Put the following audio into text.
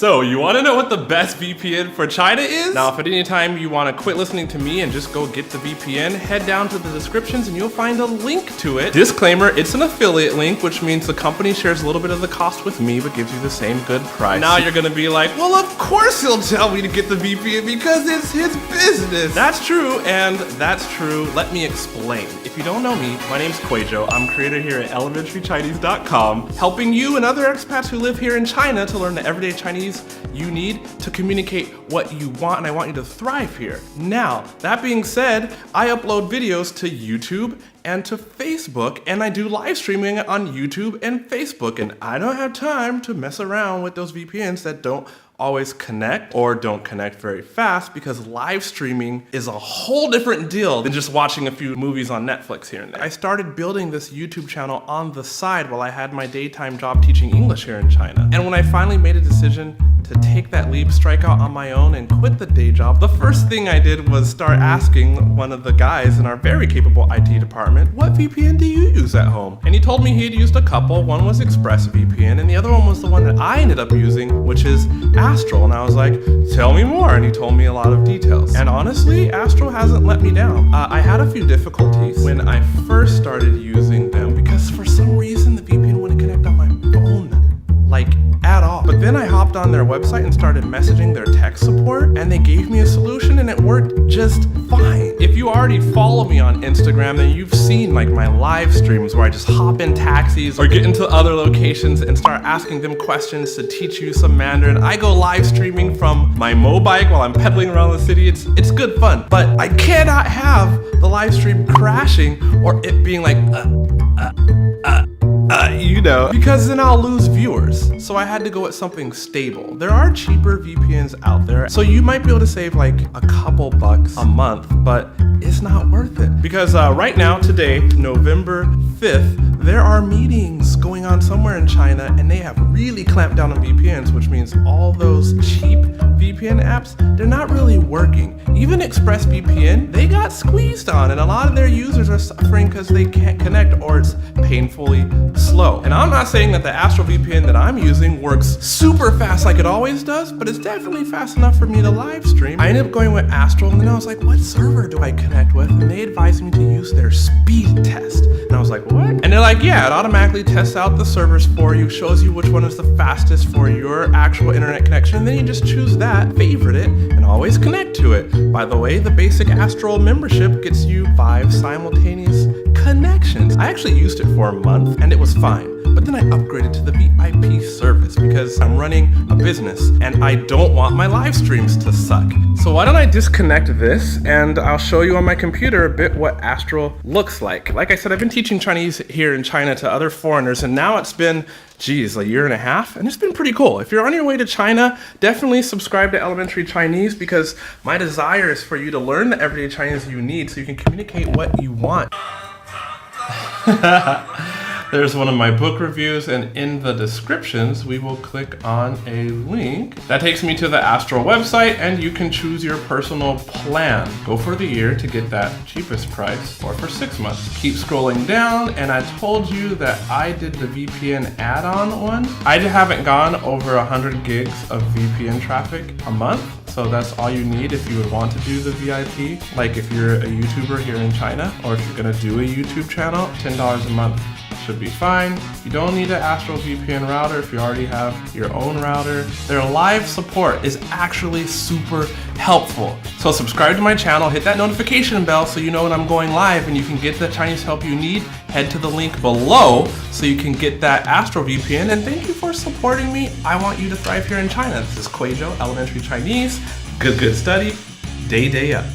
So, you want to know what the best VPN for China is? Now, if at any time you want to quit listening to me and just go get the VPN, head down to the descriptions and you'll find a link to it. Disclaimer, it's an affiliate link, which means the company shares a little bit of the cost with me, but gives you the same good price. Now you're gonna be like, well, of course he'll tell me to get the VPN because it's his business. That's true, and that's true. Let me explain. If you don't know me, my name's Kwadwo. I'm creator here at elementarychinese.com, helping you and other expats who live here in China to learn the everyday Chinese you need to communicate what you want, and I want you to thrive here. Now, that being said, I upload videos to YouTube and to Facebook, and I do live streaming on YouTube and Facebook, and I don't have time to mess around with those VPNs that don't always connect or don't connect very fast, because live streaming is a whole different deal than just watching a few movies on Netflix here and there. I started building this YouTube channel on the side while I had my daytime job teaching English here in China. And when I finally made a decision to take that leap, strike out on my own, and quit the day job, the first thing I did was start asking one of the guys in our very capable IT department, what VPN do you use at home? And he told me he had used a couple. One was ExpressVPN, and the other one was the one that I ended up using, which is Astrill. And I was like, tell me more. And he told me a lot of details. And honestly, Astrill hasn't let me down. I had a few difficulties when I first started using them because for some reason the VPN wouldn't connect on my phone, like at all. But then I hopped on their website and started messaging their tech support, and they gave me a solution and it worked just fine. If you already follow me on Instagram, then you've seen like my live streams where I just hop in taxis or get into other locations and start asking them questions to teach you some Mandarin. I go live streaming from my mobike while I'm pedaling around the city. It's good fun, but I cannot have the live stream crashing or it being like, you know, because then I'll lose viewers. So I had to go with something stable. There are cheaper VPNs out there, so you might be able to save like a couple bucks a month, but it's not worth it. Because right now, today, November 5th, there are meetings going on somewhere in China, and they have really clamped down on VPNs, which means all those cheap VPN apps, they're not really working. Even ExpressVPN, they got squeezed on, and a lot of their users are suffering because they can't connect or it's painfully slow. And I'm not saying that the Astro VPN that I'm using works super fast like it always does, but it's definitely fast enough for me to live stream. I ended up going with Astro, and then I was like, what server do I connect with? And they advised me to use their speed test. And I was like, what? And they're like, yeah, it automatically tests out the servers for you, shows you which one is the fastest for your actual internet connection, and then you just choose that, favorite it, and always connect to it. By the way, the basic Astro membership gets you 5 simultaneous connections. I actually used it for a month and it was fine, but then I upgraded to the VIP service because I'm running a business and I don't want my live streams to suck. So why don't I disconnect this and I'll show you on my computer a bit what Astro looks like. Like I said, I've been teaching Chinese here in China to other foreigners, and now it's been, geez, a year and a half, and it's been pretty cool. If you're on your way to China, definitely subscribe to Elementary Chinese, because my desire is for you to learn the everyday Chinese you need so you can communicate what you want. There's one of my book reviews, and in the descriptions, we will click on a link that takes me to the Astro website, and you can choose your personal plan. Go for the year to get that cheapest price, or for 6 months. Keep scrolling down, and I told you that I did the VPN add-on one. I haven't gone over 100 gigs of VPN traffic a month. So that's all you need if you would want to do the VIP. Like if you're a YouTuber here in China, or if you're gonna do a YouTube channel, $10 a month should be fine. You don't need an Astro VPN router if you already have your own router. Their live support is actually super helpful. So subscribe to my channel, hit that notification bell so you know when I'm going live and you can get the Chinese help you need. Head to the link below so you can get that Astro VPN, and thank you for supporting me. I want you to thrive here in China. This is Kwadwo, Elementary Chinese. Good study, day up.